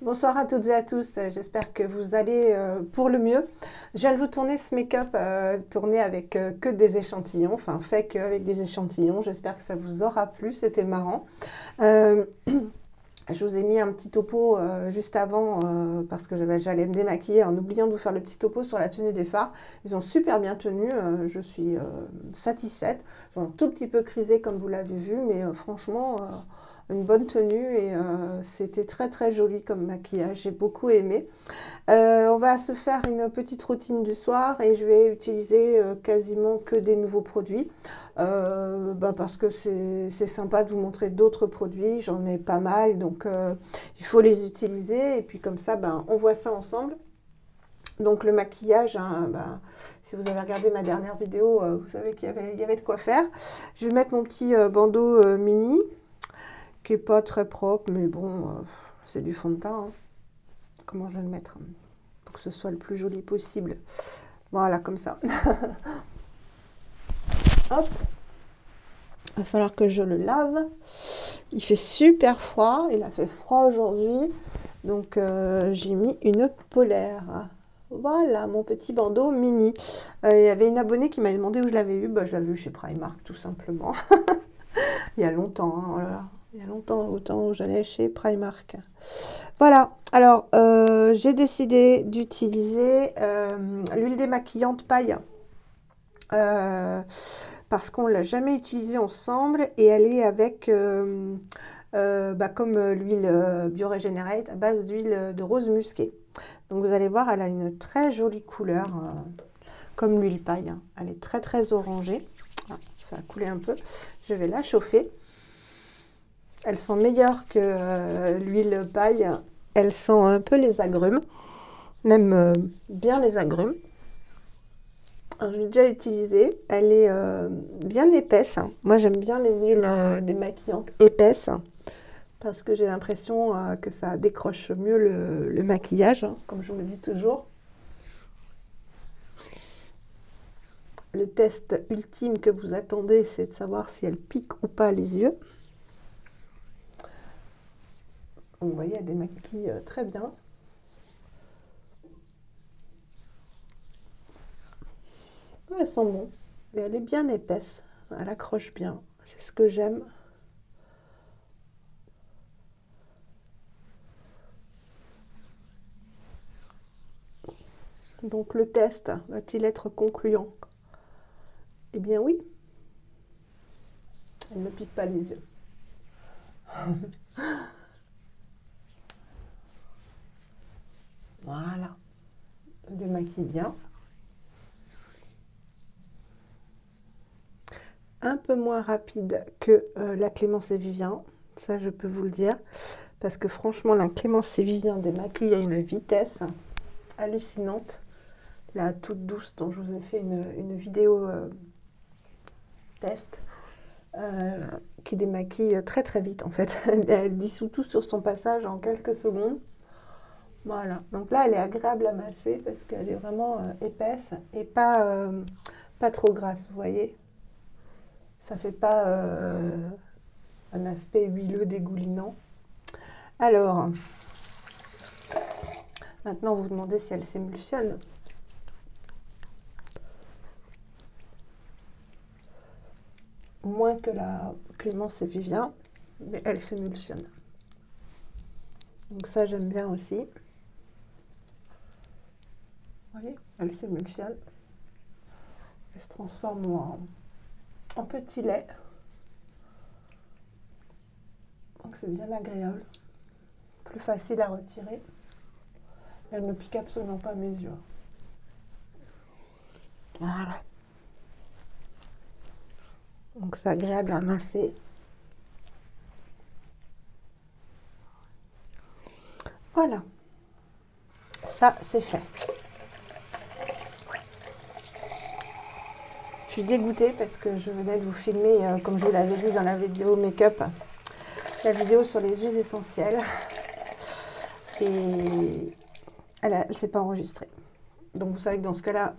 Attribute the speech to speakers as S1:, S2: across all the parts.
S1: Bonsoir à toutes et à tous, j'espère que vous allez pour le mieux. Je viens de vous tourner ce make-up tourné avec que des échantillons, enfin fait qu'avec des échantillons. J'espère que ça vous aura plu, c'était marrant. Euh, je vous ai mis un petit topo juste avant parce que j'allais me démaquiller en oubliant de vous faire le petit topo sur la tenue des fards. Ils ont super bien tenu, je suis satisfaite. Ils ont un tout petit peu crisé comme vous l'avez vu, mais franchement... une bonne tenue et c'était très très joli comme maquillage, j'ai beaucoup aimé. On va se faire une petite routine du soir et je vais utiliser quasiment que des nouveaux produits parce que c'est sympa de vous montrer d'autres produits, j'en ai pas mal donc il faut les utiliser et puis comme ça on voit ça ensemble. Donc le maquillage, hein, si vous avez regardé ma dernière vidéo, vous savez qu'il y avait de quoi faire. Je vais mettre mon petit bandeau mini qui est pas très propre, mais bon, c'est du fond de teint. Hein. Comment je vais le mettre pour que ce soit le plus joli possible. Voilà, comme ça. Hop. Il va falloir que je le lave. Il fait super froid. Il a fait froid aujourd'hui. Donc, j'ai mis une polaire. Voilà, mon petit bandeau mini. Il y avait une abonnée qui m'avait demandé où je l'avais eu. Je l'avais eu chez Primark, tout simplement. Il y a longtemps, hein, oh là là. Il y a longtemps, au temps où j'allais chez Primark. Voilà, alors j'ai décidé d'utiliser l'huile démaquillante paille parce qu'on ne l'a jamais utilisée ensemble et elle est avec, comme l'huile Biorégénérate à base d'huile de rose musquée. Donc vous allez voir, elle a une très jolie couleur comme l'huile paille. Hein. Elle est très très orangée. Ah, ça a coulé un peu. Je vais la chauffer. Elles sont meilleures que l'huile paille. Elles sont un peu les agrumes, même bien les agrumes. Alors, je l'ai déjà utilisée. Elle est bien épaisse. Moi, j'aime bien les huiles démaquillantes épaisses parce que j'ai l'impression que ça décroche mieux le maquillage, hein, comme je vous le dis toujours. Le test ultime que vous attendez, c'est de savoir si elle pique ou pas les yeux. Vous voyez, elle démaquille très bien. Elles sont bonnes. Et elle est bien épaisse. Elle accroche bien. C'est ce que j'aime. Donc le test va-t-il être concluant? Eh bien oui. Elle ne pique pas les yeux. Voilà. Elle démaquille bien. Un peu moins rapide que la Clémence et Vivien, ça je peux vous le dire, parce que franchement la Clémence et Vivien démaquille à une vitesse hallucinante. La toute douce dont je vous ai fait une vidéo test, qui démaquille très très vite en fait. Elle dissout tout sur son passage en quelques secondes. Voilà, donc là elle est agréable à masser parce qu'elle est vraiment épaisse et pas trop grasse, vous voyez. Ça fait pas un aspect huileux dégoulinant. Alors, maintenant vous vous demandez si elle s'émulsionne. Moins que la Clémence et Vivien, mais elle s'émulsionne. Donc ça j'aime bien aussi. Vous voyez, elle s'émulsionne. Elle se transforme en petit lait. Donc c'est bien agréable. Plus facile à retirer. Elle ne pique absolument pas mes yeux. Voilà. Donc c'est agréable à masser. Voilà. Ça, c'est fait. Je suis dégoûtée parce que je venais de vous filmer, comme je vous l'avais dit dans la vidéo make-up, la vidéo sur les huiles essentielles. Et elle ne s'est pas enregistrée. Donc vous savez que dans ce cas-là,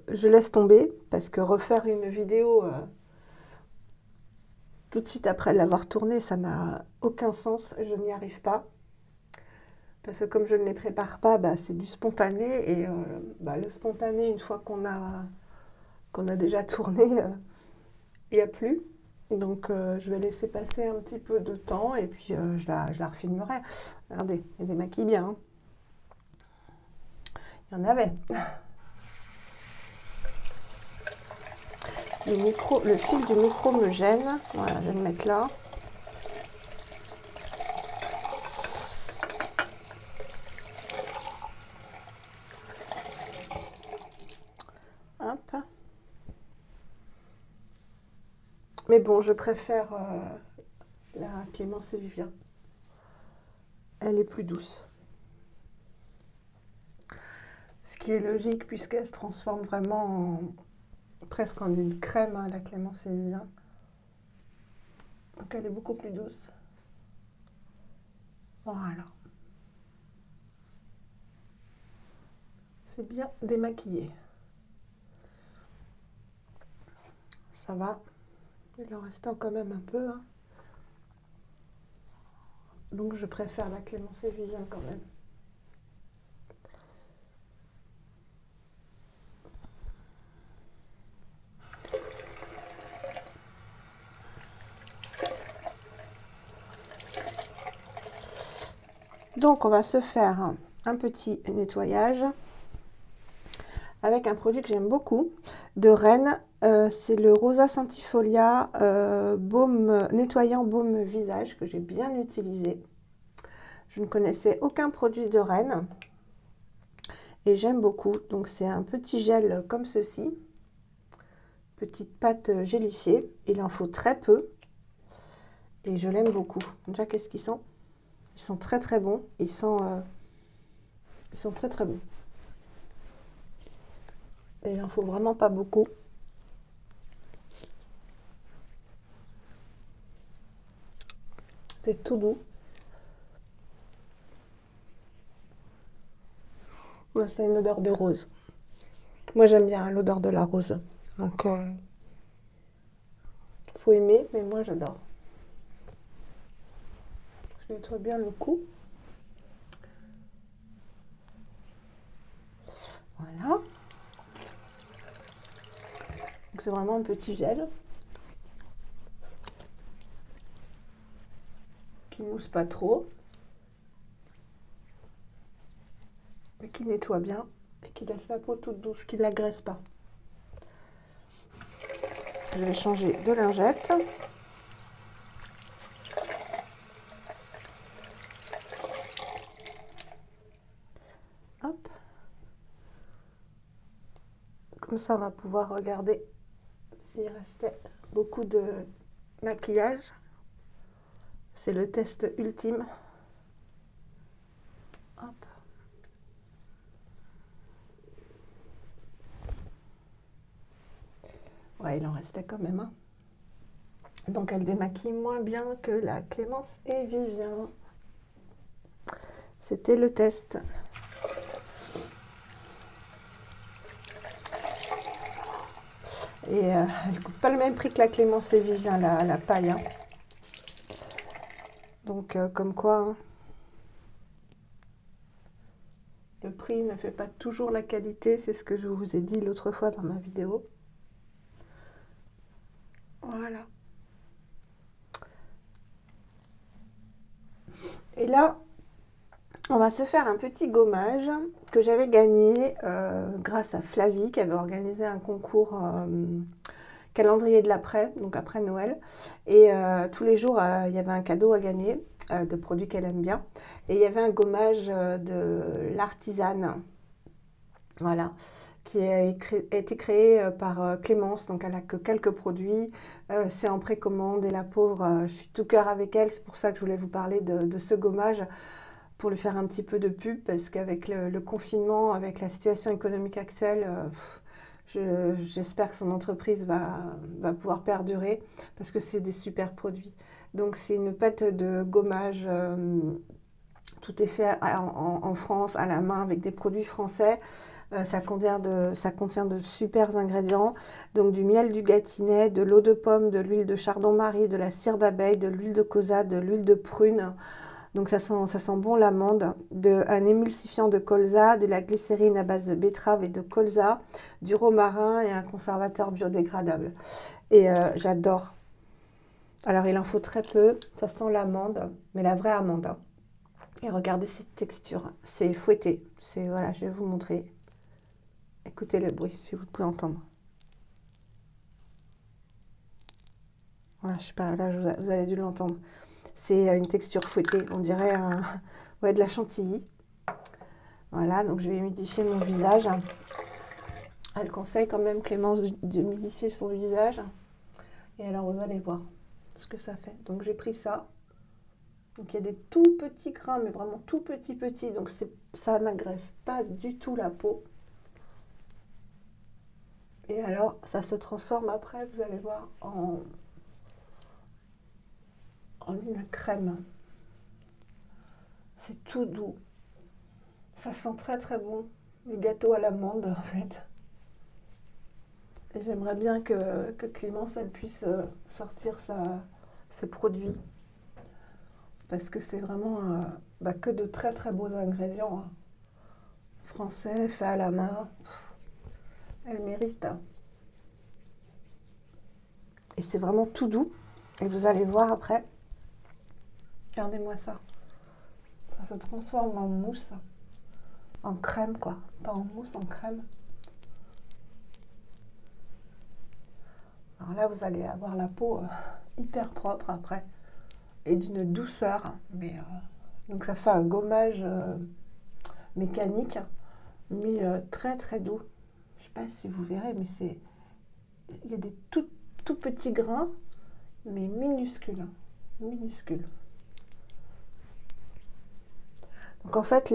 S1: je laisse tomber parce que refaire une vidéo tout de suite après l'avoir tournée, ça n'a aucun sens. Je n'y arrive pas. Parce que comme je ne les prépare pas, bah, c'est du spontané. Et bah, le spontané, une fois qu'on a déjà tourné, il n'y a plus. Donc je vais laisser passer un petit peu de temps et puis je la refilmerai. Regardez, elle démaquille bien, hein. Il y en avait. Le fil du micro me gêne. Voilà, je vais le mettre là. Hop. Mais bon, je préfère la Clémence et Vivien. Elle est plus douce. Ce qui est logique puisqu'elle se transforme vraiment presque en une crème, hein, la Clémence et Vivien. Donc elle est beaucoup plus douce. Voilà. C'est bien démaquillé. Ça va. Il en reste quand même un peu, hein. Donc je préfère la Clémence et Vivien quand même. Donc on va se faire un petit nettoyage avec un produit que j'aime beaucoup de Rennes. C'est le Rosa Centifolia baume nettoyant baume visage que j'ai bien utilisé. Je ne connaissais aucun produit de Rennes et j'aime beaucoup. Donc c'est un petit gel comme ceci, petite pâte gélifiée. Il en faut très peu et je l'aime beaucoup. Déjà, qu'est-ce qu'ils sont? Ils sont très très bons. Ils sont très très bons. Et il en faut vraiment pas beaucoup. C'est tout doux. Là, c'est une odeur de rose. Moi, j'aime bien l'odeur de la rose. Donc, faut aimer, mais moi, j'adore. Je nettoie bien le cou. Voilà. C'est vraiment un petit gel qui mousse pas trop, mais qui nettoie bien et qui laisse la peau toute douce, qui ne l'agresse pas. Je vais changer de lingette. Hop. Comme ça, on va pouvoir regarder s'il restait beaucoup de maquillage. C'est le test ultime. Hop. Ouais, il en restait quand même, hein. Donc elle démaquille moins bien que la Clémence et Vivien. C'était le test. Et elle ne coûte pas le même prix que la Clémence et Vivien, la paille, hein. Donc comme quoi, hein, le prix ne fait pas toujours la qualité. C'est ce que je vous ai dit l'autre fois dans ma vidéo. Voilà. Et là, on va se faire un petit gommage que j'avais gagné grâce à Flavie qui avait organisé un concours calendrier de l'après, donc après Noël. Et tous les jours, il y avait un cadeau à gagner de produits qu'elle aime bien. Et il y avait un gommage de l'artisane, voilà, qui a été créé par Clémence. Donc elle n'a que quelques produits. C'est en précommande et la pauvre, je suis tout cœur avec elle. C'est pour ça que je voulais vous parler de ce gommage, pour lui faire un petit peu de pub, parce qu'avec le confinement, avec la situation économique actuelle, j'espère que son entreprise va pouvoir perdurer, parce que c'est des super produits. Donc c'est une pâte de gommage, tout est fait en France, à la main, avec des produits français. Ça contient de super ingrédients, donc du miel du Gâtinais, de l'eau de pomme, de l'huile de chardon-marie, de la cire d'abeille, de l'huile de colza, de l'huile de prune. Donc ça sent bon l'amande, un émulsifiant de colza, de la glycérine à base de betterave et de colza, du romarin et un conservateur biodégradable. Et j'adore. Alors il en faut très peu, ça sent l'amande, mais la vraie amande, hein. Et regardez cette texture, c'est fouetté. Voilà, je vais vous montrer. Écoutez le bruit si vous pouvez entendre. Voilà, je sais pas, là vous avez dû l'entendre. C'est une texture fouettée, on dirait ouais, de la chantilly. Voilà, donc je vais humidifier mon visage. Elle conseille quand même, Clémence, d'humidifier son visage. Et alors vous allez voir ce que ça fait. Donc j'ai pris ça. Donc il y a des tout petits grains, mais vraiment tout petits. Donc ça n'agresse pas du tout la peau. Et alors ça se transforme après, vous allez voir, en une crème. C'est tout doux. Ça sent très très bon. Le gâteau à l'amande en fait. Et j'aimerais bien que Clémence elle puisse sortir ses produits. Parce que c'est vraiment que de très très beaux ingrédients, hein. Français, fait à la main. Elle mérite. Et c'est vraiment tout doux. Et vous allez voir après. Regardez-moi ça. Ça se transforme en mousse. En crème quoi. Pas en mousse, en crème. Alors là, vous allez avoir la peau hyper propre après. Et d'une douceur. Mais, donc ça fait un gommage mécanique. Mais très très doux. Je ne sais pas si vous verrez, mais il y a des tout petits grains, mais minuscules, hein, minuscules. Donc en fait,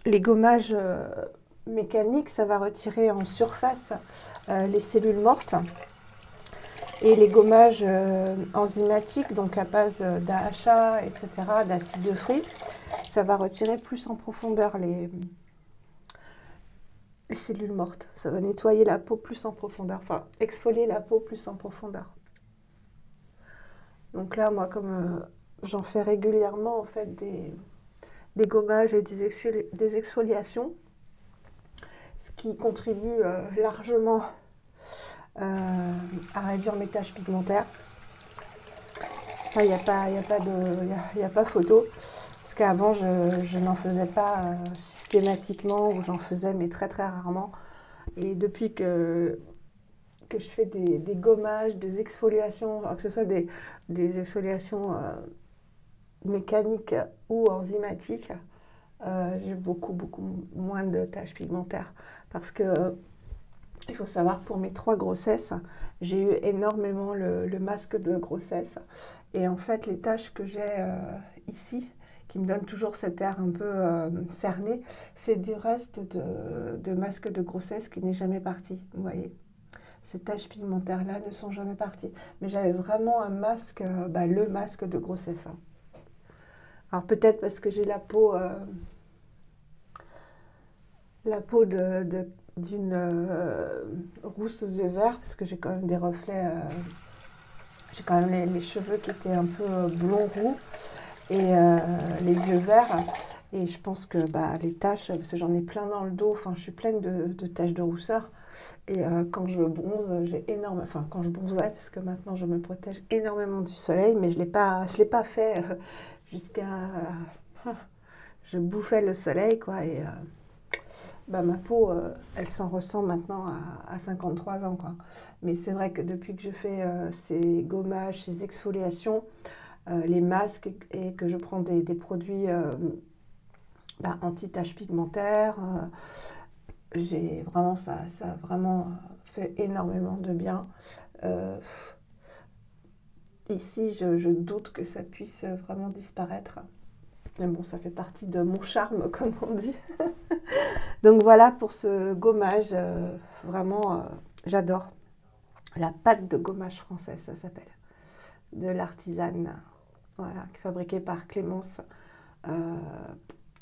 S1: les gommages mécaniques, ça va retirer en surface les cellules mortes. Et les gommages enzymatiques, donc à base d'AHA, etc., d'acide de fruits, ça va retirer plus en profondeur les cellules mortes. Ça va nettoyer la peau plus en profondeur, enfin exfolier la peau plus en profondeur. Donc là, moi, comme j'en fais régulièrement, en fait, des gommages et des exfoliations, ce qui contribue largement à réduire mes taches pigmentaires. Ça, il n'y a pas photo. Parce qu'avant, je n'en faisais pas systématiquement, ou j'en faisais, mais très très rarement. Et depuis que je fais des gommages, des exfoliations, que ce soit des exfoliations mécaniques ou enzymatiques, j'ai beaucoup moins de taches pigmentaires. Parce que il faut savoir, pour mes 3 grossesses, j'ai eu énormément le masque de grossesse. Et en fait, les taches que j'ai ici, qui me donnent toujours cet air un peu cerné, c'est du reste de masque de grossesse qui n'est jamais parti, vous voyez. Ces taches pigmentaires-là ne sont jamais parties. Mais j'avais vraiment un masque, le masque de grossesse, hein. Alors peut-être parce que j'ai la peau d'une rousse aux yeux verts, parce que j'ai quand même des reflets, j'ai quand même les cheveux qui étaient un peu blond-roux, et les yeux verts. Et je pense que les taches, parce que j'en ai plein dans le dos, enfin je suis pleine de taches de rousseur. Et quand je bronze, quand je bronzais, parce que maintenant je me protège énormément du soleil, mais je l'ai pas fait jusqu'à... je bouffais le soleil, quoi, et ma peau, elle s'en ressent maintenant à 53 ans, quoi. Mais c'est vrai que depuis que je fais ces gommages, ces exfoliations, les masques, et que je prends des produits anti-taches pigmentaires, j'ai vraiment ça a vraiment fait énormément de bien. Ici, je doute que ça puisse vraiment disparaître. Mais bon, ça fait partie de mon charme, comme on dit. Donc voilà pour ce gommage. Vraiment, j'adore. La pâte de gommage française, ça s'appelle. De l'artisane. Voilà, fabriquée par Clémence.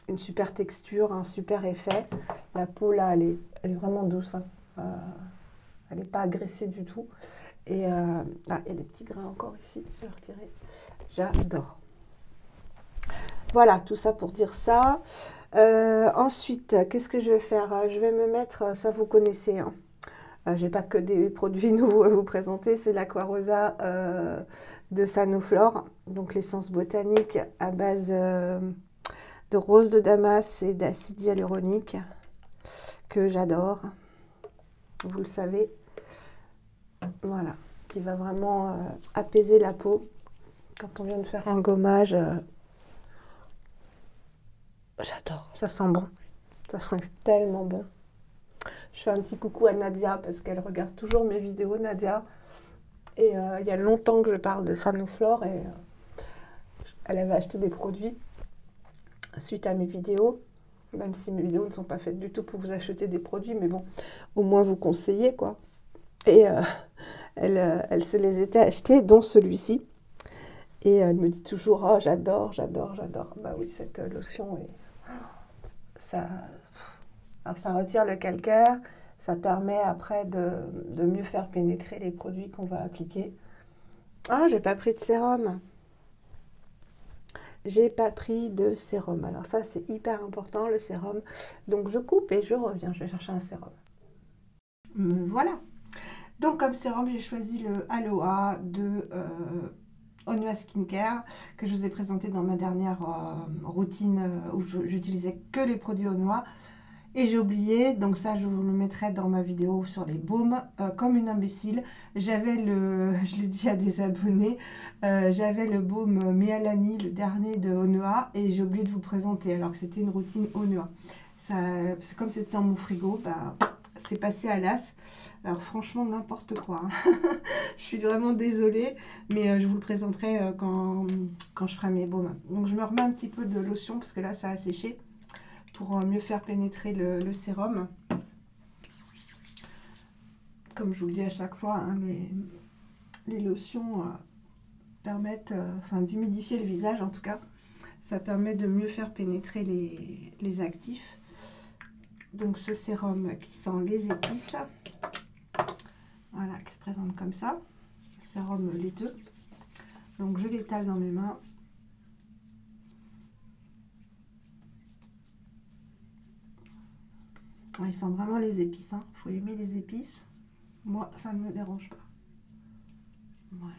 S1: Une super texture, un super effet. La peau, là, elle est vraiment douce, hein. Elle n'est pas agressée du tout. Et il y a des petits grains encore ici, je vais retirer. J'adore. Voilà, tout ça pour dire ça. Ensuite, qu'est-ce que je vais faire? Je vais me mettre, ça vous connaissez, hein. J'ai pas que des produits nouveaux à vous présenter, c'est l'Aqua-Rosa de Sanoflore, donc l'essence botanique à base de rose de Damas et d'acide hyaluronique que j'adore, vous le savez. Voilà, qui va vraiment apaiser la peau quand on vient de faire un gommage. J'adore, ça sent bon, ça sent tellement bon. Je fais un petit coucou à Nadia parce qu'elle regarde toujours mes vidéos, Nadia. Et il y a longtemps que je parle de Sanoflore et elle avait acheté des produits suite à mes vidéos. Même si mes vidéos ne sont pas faites du tout pour vous acheter des produits, mais bon, au moins vous conseiller quoi. Et elle se les était achetés, dont celui-ci. Et elle me dit toujours, oh j'adore, j'adore, j'adore. Bah oui, cette lotion, ça retire le calcaire. Ça permet après de mieux faire pénétrer les produits qu'on va appliquer. Ah, j'ai pas pris de sérum. J'ai pas pris de sérum. Alors ça, c'est hyper important, le sérum. Donc je coupe et je reviens. Je vais chercher un sérum. Voilà. Donc comme sérum, j'ai choisi le Aloha de Onua Skincare que je vous ai présenté dans ma dernière routine où j'utilisais que les produits Onua. Et j'ai oublié, donc ça je vous le mettrai dans ma vidéo sur les baumes, comme une imbécile. J'avais je l'ai dit à des abonnés, j'avais le baume Mealani, le dernier de Onua, et j'ai oublié de vous présenter, alors que c'était une routine Onua. Comme c'était dans mon frigo, bah, c'est passé à l'as. Alors franchement, n'importe quoi. Hein. Je suis vraiment désolée, mais je vous le présenterai quand je ferai mes baumes. Donc je me remets un petit peu de lotion, parce que là ça a séché, pour mieux faire pénétrer le sérum. Comme je vous le dis à chaque fois, hein, les lotions permettent d'humidifier le visage en tout cas. Ça permet de mieux faire pénétrer les actifs. Donc ce sérum qui sent les épices. Voilà, qui se présente comme ça. Sérum laiteux. Donc je l'étale dans mes mains. Il sent vraiment les épices, hein. Faut aimer les épices. Moi, ça ne me dérange pas. Voilà.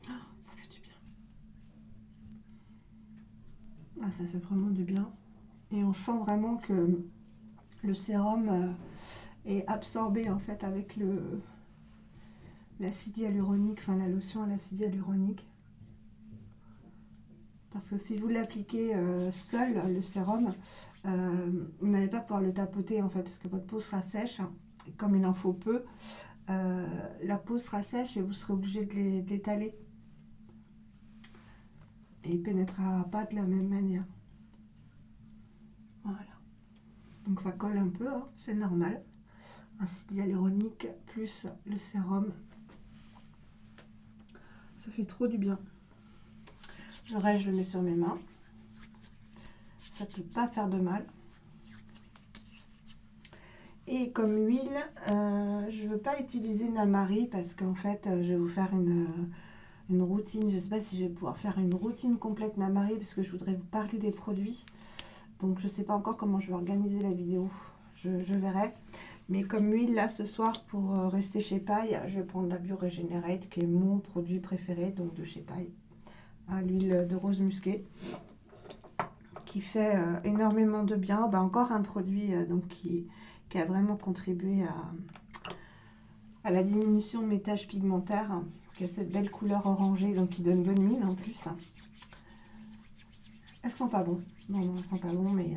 S1: Oh, ça fait du bien. Ah, ça fait vraiment du bien. Et on sent vraiment que le sérum est absorbé en fait avec l'acide hyaluronique, enfin la lotion à l'acide hyaluronique. Parce que si vous l'appliquez seul, le sérum, vous n'allez pas pouvoir le tapoter en fait, parce que votre peau sera sèche. Et comme il en faut peu, la peau sera sèche et vous serez obligé de l'étaler. Et il ne pénétrera pas de la même manière. Voilà. Donc ça colle un peu, hein, c'est normal. Acide hyaluronique plus le sérum. Ça fait trop du bien. Le reste, je le mets sur mes mains. Ça ne peut pas faire de mal. Et comme huile, je ne veux pas utiliser Namari parce qu'en fait, je vais vous faire une routine. Je ne sais pas si je vais pouvoir faire une routine complète Namari parce que je voudrais vous parler des produits. Donc, je ne sais pas encore comment je vais organiser la vidéo. Je verrai. Mais comme huile, là, ce soir, pour rester chez Paille, je vais prendre la Bio-Regenerate qui est mon produit préféré, donc de chez Paille. L'huile de rose musquée qui fait énormément de bien. Bah, encore un produit donc qui a vraiment contribué à la diminution de mes taches pigmentaires, hein, qui a cette belle couleur orangée, donc qui donne bonne mine en plus. Elles sont pas bonnes, non, elles sont pas bonnes, mais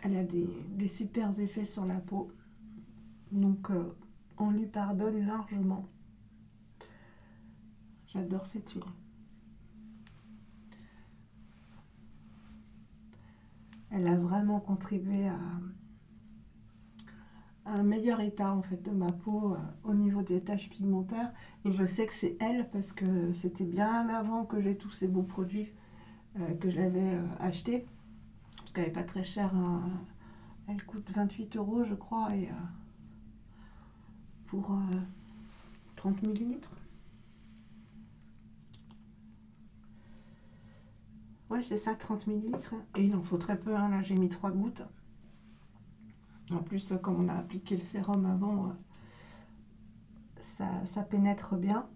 S1: elle a des super effets sur la peau, donc on lui pardonne largement. J'adore cette huile. Elle a vraiment contribué à un meilleur état en fait de ma peau au niveau des taches pigmentaires. Et je sais que c'est elle parce que c'était bien avant que j'ai tous ces beaux produits que je l'avais acheté. Parce qu'elle n'est pas très chère Elle coûte 28 € je crois, et pour 30 millilitres. Ouais, c'est ça, 30 millilitres. Et il en faut très peu, hein. Là, j'ai mis 3 gouttes. En plus, comme on a appliqué le sérum avant, ça pénètre bien.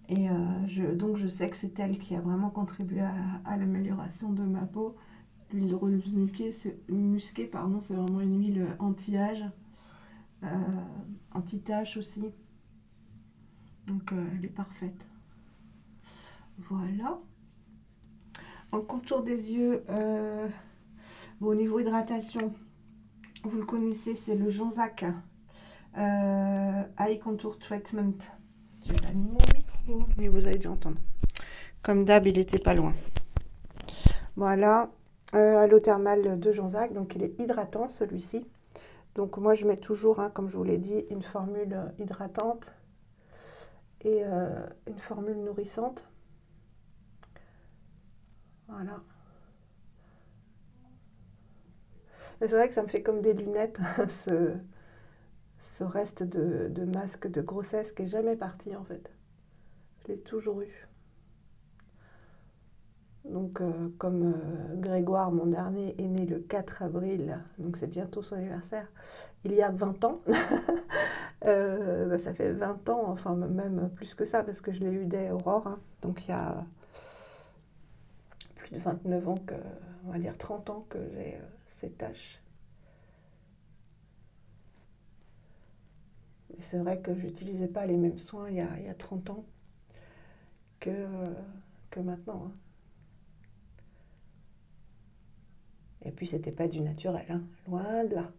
S1: Et donc, je sais que c'est elle qui a vraiment contribué à l'amélioration de ma peau. L'huile de rose musquée, pardon, c'est vraiment une huile anti-âge, anti-tache aussi. Donc, elle est parfaite. Voilà. En contour des yeux, bon, au niveau hydratation, vous le connaissez, c'est le Jonzac Eye Contour Treatment. J'ai pas mis mon micro, mais vous avez dû entendre. Comme d'hab, il n'était pas loin. Voilà, à l'eau thermale de Jonzac, donc il est hydratant celui-ci. Donc moi je mets toujours, hein, comme je vous l'ai dit, une formule hydratante et une formule nourrissante. Voilà. C'est vrai que ça me fait comme des lunettes, ce reste de masque de grossesse qui n'est jamais parti en fait. Je l'ai toujours eu. Donc comme Grégoire, mon dernier, est né le 4 avril, donc c'est bientôt son anniversaire, il y a 20 ans, bah, ça fait 20 ans, enfin même plus que ça, parce que je l'ai eu dès Aurore, hein, donc il y a plus de 29 ans, on va dire 30 ans que j'ai ces taches. Et c'est vrai que j'utilisais pas les mêmes soins il y a 30 ans que maintenant, hein. Et puis c'était pas du naturel, hein, loin de là.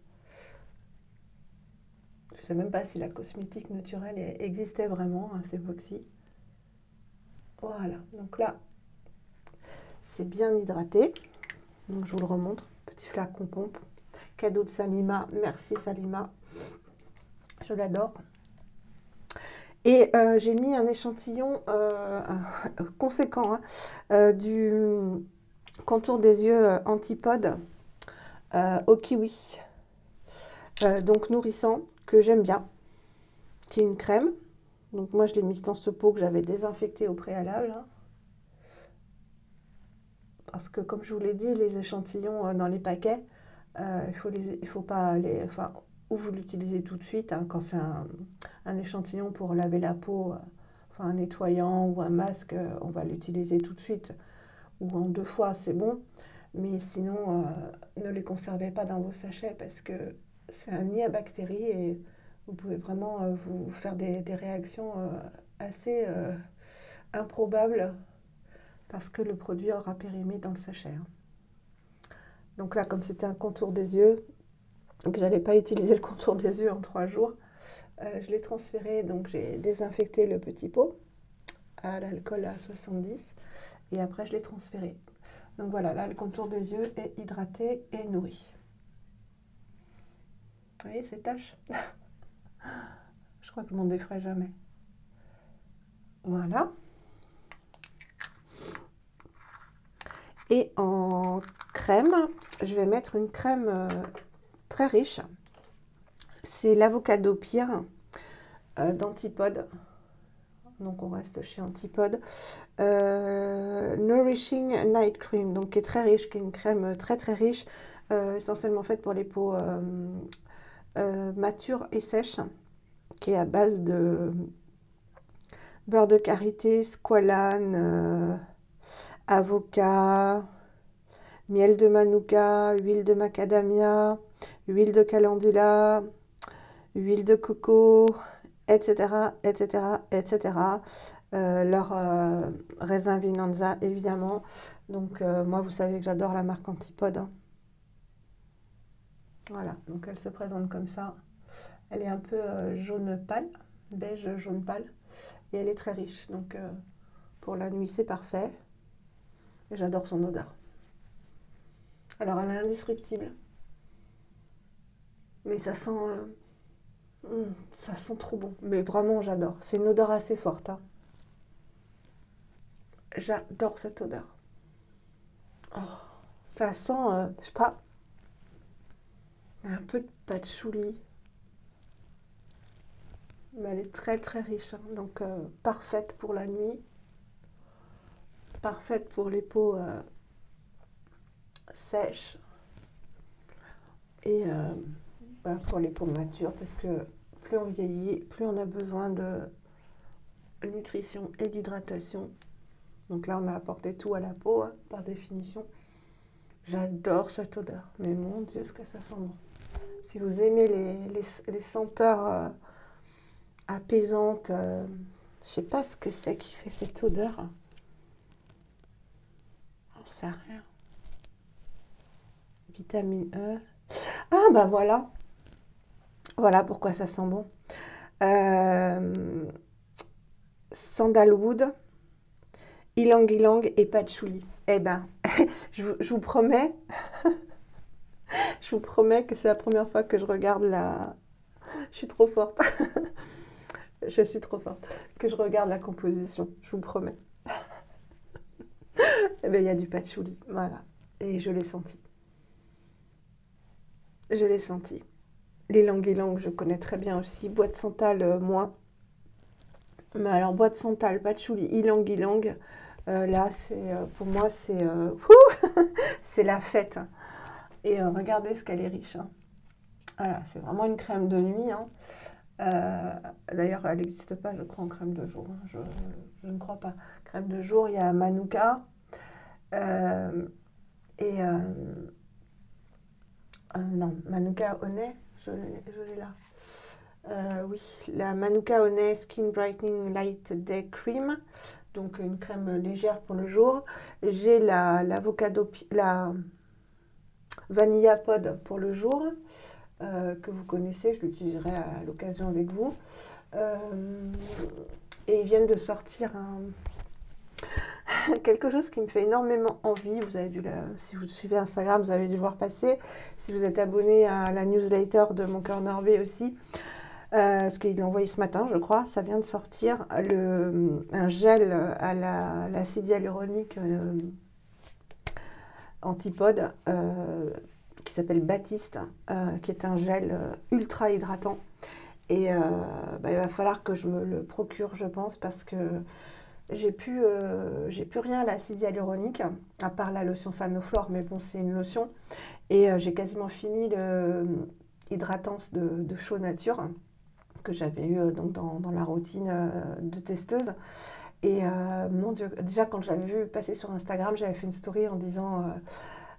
S1: Je sais même pas si la cosmétique naturelle existait vraiment à cette époque-ci. Voilà, donc là, c'est bien hydraté. Donc je vous le remontre, petit flacon pompe. Cadeau de Salima, merci Salima. Je l'adore. Et j'ai mis un échantillon conséquent, hein, du contour des yeux Antipode au kiwi. Donc nourrissant, que j'aime bien, qui est une crème. Donc moi je l'ai mise dans ce pot que j'avais désinfecté au préalable, hein. Parce que comme je vous l'ai dit, les échantillons dans les paquets, il faut pas les... Enfin, ou vous l'utilisez tout de suite, hein, quand c'est un échantillon pour laver la peau, enfin un nettoyant ou un masque, on va l'utiliser tout de suite. Ou en 2 fois, c'est bon. Mais sinon, ne les conservez pas dans vos sachets parce que c'est un nid à bactéries et vous pouvez vraiment vous faire des réactions assez improbables parce que le produit aura périmé dans le sachet, hein. Donc là, comme c'était un contour des yeux, que je n'allais pas utiliser le contour des yeux en 3 jours, je l'ai transféré, donc j'ai désinfecté le petit pot à l'alcool à 70 et après je l'ai transféré. Donc voilà, là le contour des yeux est hydraté et nourri. Vous voyez ces taches? Je crois que je m'en déferai jamais. Voilà. Et en crème, je vais mettre une crème très riche. C'est l'Avocado Pire d'Antipode. Donc on reste chez Antipode. Nourishing Night Cream, donc qui est très riche, qui est une crème très très riche, essentiellement faite pour les peaux matures et sèches, qui est à base de beurre de karité, squalane, avocat, miel de manuka, huile de macadamia, huile de calendula, huile de coco, etc., etc., etc. Leur raisin Vinanza, évidemment. Donc, moi, vous savez que j'adore la marque Antipode, hein. Voilà, donc elle se présente comme ça. Elle est un peu jaune pâle, beige jaune pâle. Et elle est très riche. Donc, pour la nuit, c'est parfait. Et j'adore son odeur. Alors, elle est indescriptible. Mais ça sent trop bon. Mais vraiment, j'adore. C'est une odeur assez forte, hein. J'adore cette odeur. Oh, ça sent, je sais pas, Un peu de patchouli. Mais elle est très très riche, hein. Donc parfaite pour la nuit, parfaite pour les peaux sèches et pour les peaux matures parce que plus on vieillit, plus on a besoin de nutrition et d'hydratation. Donc là on a apporté tout à la peau, hein, par définition. J'adore cette odeur, mais mon Dieu ce que ça sent bon. Si vous aimez les senteurs apaisantes, je sais pas ce que c'est qui fait cette odeur. J'en sais rien. Vitamine E. Ah bah voilà, voilà pourquoi ça sent bon. Euh, Sandalwood, ylang-ylang et patchouli. Eh ben, je vous promets, je vous promets que c'est la première fois que je regarde la... Je suis trop forte. Je suis trop forte. Que je regarde la composition, je vous promets. Eh ben, il y a du patchouli, voilà. Et je l'ai senti. Je l'ai senti. Les ylang-ylang, je connais très bien aussi. Bois de santal, moins. Mais alors, bois de santal, patchouli, ylang-ylang, là, c'est pour moi, c'est la fête. Et regardez ce qu'elle est riche, hein. Voilà, c'est vraiment une crème de nuit, hein. D'ailleurs, elle n'existe pas, je crois, en crème de jour, hein. Je ne crois pas. Crème de jour, il y a Manuka. euh, et non, Manuka Honey, je l'ai là. Oui, la Manuka Honey Skin Brightening Light Day Cream, donc une crème légère pour le jour. J'ai la Vanilla Pod pour le jour, que vous connaissez, je l'utiliserai à l'occasion avec vous. Et ils viennent de sortir quelque chose qui me fait énormément envie. Vous avez dû si vous suivez Instagram, vous avez dû voir passer. Si vous êtes abonné à la newsletter de Mon Corner B aussi, parce qu'il l'a envoyé ce matin, je crois, ça vient de sortir un gel à l'acide hyaluronique antipode qui s'appelle Baptiste, qui est un gel ultra hydratant. Et il va falloir que je me le procure, je pense, parce que j'ai plus rien à l'acide hyaluronique, à part la lotion Sanoflore, mais bon, c'est une lotion. Et j'ai quasiment fini le hydratance de Chaud Nature, que j'avais eu donc dans la routine de testeuse. Et mon Dieu, déjà quand je l'avais vu passer sur Instagram, j'avais fait une story en disant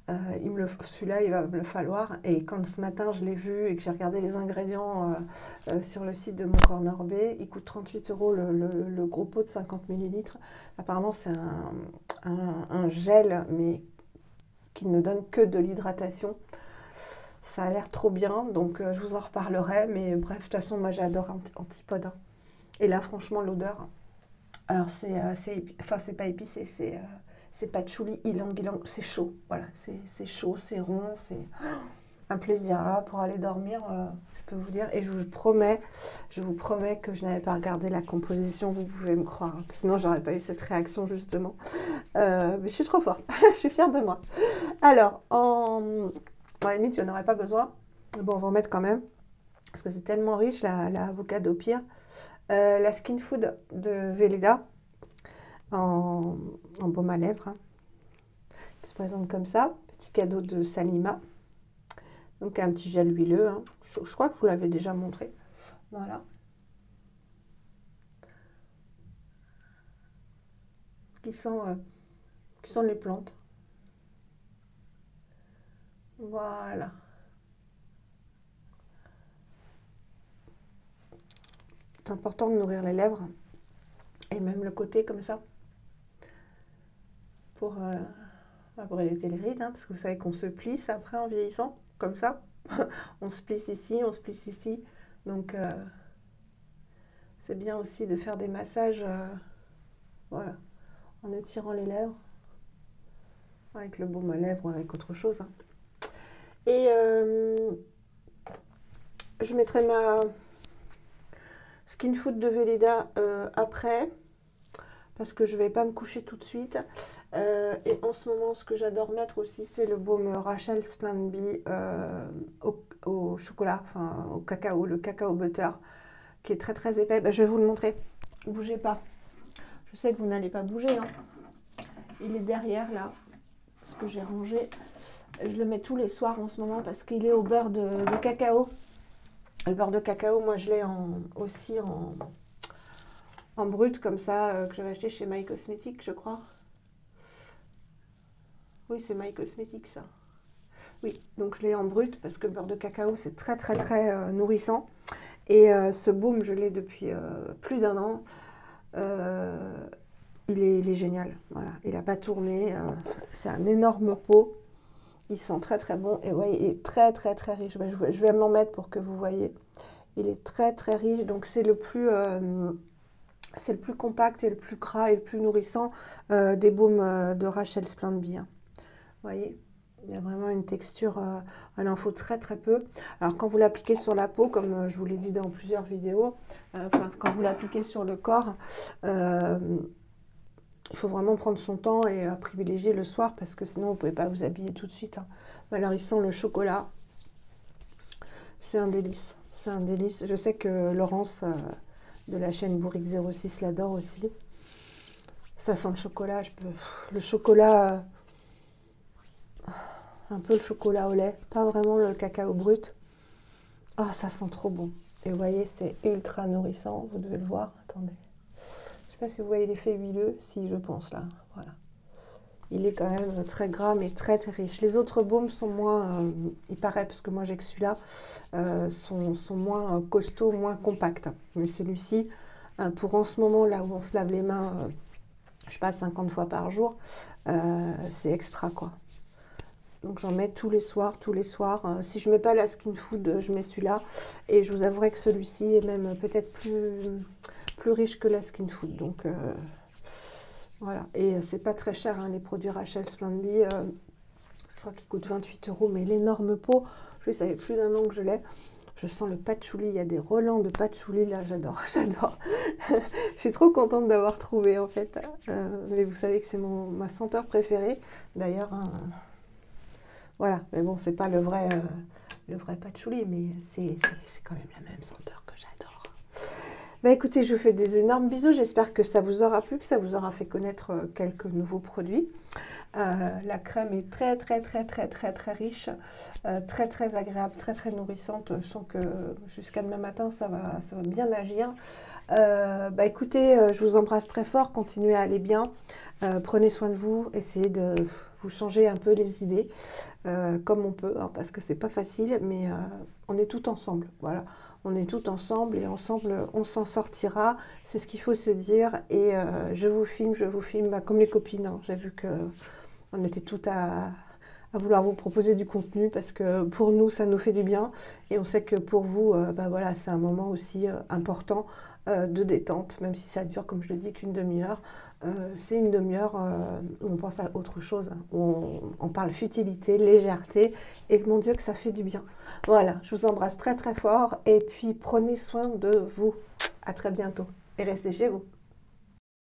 S1: celui-là il va me le falloir. Et quand ce matin je l'ai vu et que j'ai regardé les ingrédients sur le site de Mon Corner B, il coûte 38 € le gros pot de 50 ml. Apparemment c'est un gel mais qui ne donne que de l'hydratation. Ça a l'air trop bien, donc je vous en reparlerai. Mais bref, de toute façon, moi j'adore Antipode, hein. Et là, franchement, l'odeur, alors c'est pas épicé, c'est patchouli, ylang-ylang, c'est chaud. Voilà, c'est chaud, c'est rond, c'est un plaisir. Là, pour aller dormir, je peux vous dire, et je vous promets que je n'avais pas regardé la composition, vous pouvez me croire, hein. Sinon, j'aurais pas eu cette réaction, justement. Mais je suis trop forte, je suis fière de moi. Alors, à la limite, je n'en aurais pas besoin. Bon, on va en mettre quand même, parce que c'est tellement riche, la avocado pire. La Skin Food de Velleda, en baume à lèvres, hein, qui se présente comme ça. Petit cadeau de Salima. Donc un petit gel huileux, hein. Je crois que je vous l'avais déjà montré. Voilà. Qui sent les plantes. Voilà. C'est important de nourrir les lèvres et même le côté comme ça pour éviter les rides, hein, parce que vous savez qu'on se plisse après en vieillissant comme ça. On se plisse ici, on se plisse ici. Donc c'est bien aussi de faire des massages voilà, en étirant les lèvres avec le baume à lèvres ou avec autre chose, hein. Et je mettrai ma Skin Food de Velleda après, parce que je ne vais pas me coucher tout de suite. Et en ce moment, ce que j'adore mettre aussi, c'est le baume Rachel Splendid au chocolat, enfin au cacao, le cacao butter, qui est très très épais. Ben, je vais vous le montrer. Bougez pas. Je sais que vous n'allez pas bouger, hein. Il est derrière là, parce que j'ai rangé. Je le mets tous les soirs en ce moment parce qu'il est au beurre de cacao. Le beurre de cacao, moi je l'ai aussi en brut comme ça, que j'avais acheté chez My Cosmetics, je crois. Oui, c'est My Cosmetics ça. Oui, donc je l'ai en brut parce que le beurre de cacao c'est très très très nourrissant. Et ce baume, je l'ai depuis plus d'1 an. Il est génial. Voilà, il n'a pas tourné. C'est un énorme pot. Il sent très très bon. Et ouais, il est très très très riche. Ben, je vais m'en mettre pour que vous voyez. Il est très très riche. Donc c'est le plus compact et le plus gras et le plus nourrissant des baumes de Rachel Splendid. Vous voyez, il y a vraiment une texture, il en faut très très peu. Alors quand vous l'appliquez sur la peau, comme je vous l'ai dit dans plusieurs vidéos, quand vous l'appliquez sur le corps, il faut vraiment prendre son temps et privilégier le soir parce que sinon vous ne pouvez pas vous habiller tout de suite, hein. Alors il sent le chocolat, c'est un délice, c'est un délice. Je sais que Laurence de la chaîne Bourrique 06 l'adore aussi. Ça sent le chocolat, le chocolat, un peu le chocolat au lait, pas vraiment le cacao brut. Ah, ça sent trop bon. Et vous voyez, c'est ultra nourrissant, vous devez le voir. Attendez. Je ne sais pas si vous voyez l'effet huileux, si je pense là. Voilà. Il est quand même très gras, mais très très riche. Les autres baumes sont moins, il paraît, parce que moi j'ai que celui-là, sont moins costauds, moins compacts. Mais celui-ci, pour en ce moment, là où on se lave les mains, je sais pas, 50 fois par jour, c'est extra quoi. Donc j'en mets tous les soirs, tous les soirs. Si je ne mets pas la Skin Food, je mets celui-là. Et je vous avouerai que celui-ci est même peut-être plus riche que la Skin Food. Donc voilà. Et c'est pas très cher, hein, les produits Rachel Splendid. Je crois qu'ils coûtent 28 €, mais l'énorme pot, je sais, ça fait plus d'1 an que je l'ai. Je sens le patchouli, il y a des relents de patchouli là, j'adore, j'adore. Je suis trop contente d'avoir trouvé en fait. Mais vous savez que c'est ma senteur préférée. D'ailleurs, hein, voilà, mais bon, c'est pas le vrai patchouli, mais c'est quand même la même senteur que j'adore. Bah écoutez, je vous fais des énormes bisous, j'espère que ça vous aura plu, que ça vous aura fait connaître quelques nouveaux produits. La crème est très très très très très très riche, très très agréable, très très nourrissante. Je sens que jusqu'à demain matin ça va bien agir. Bah écoutez, je vous embrasse très fort, continuez à aller bien, prenez soin de vous, essayez de vous changer un peu les idées comme on peut, hein, parce que c'est pas facile, mais on est tout ensemble, voilà. On est tout ensemble et ensemble on s'en sortira, c'est ce qu'il faut se dire. Et je vous filme bah, comme les copines, hein. J'ai vu que on était toutes à vouloir vous proposer du contenu parce que pour nous ça nous fait du bien et on sait que pour vous bah voilà, c'est un moment aussi important de détente, même si ça dure comme je le dis qu'une demi-heure. C'est une demi-heure où on pense à autre chose, hein, où on parle futilité, légèreté, et mon Dieu que ça fait du bien. Voilà, je vous embrasse très très fort et puis prenez soin de vous. À très bientôt et restez chez vous.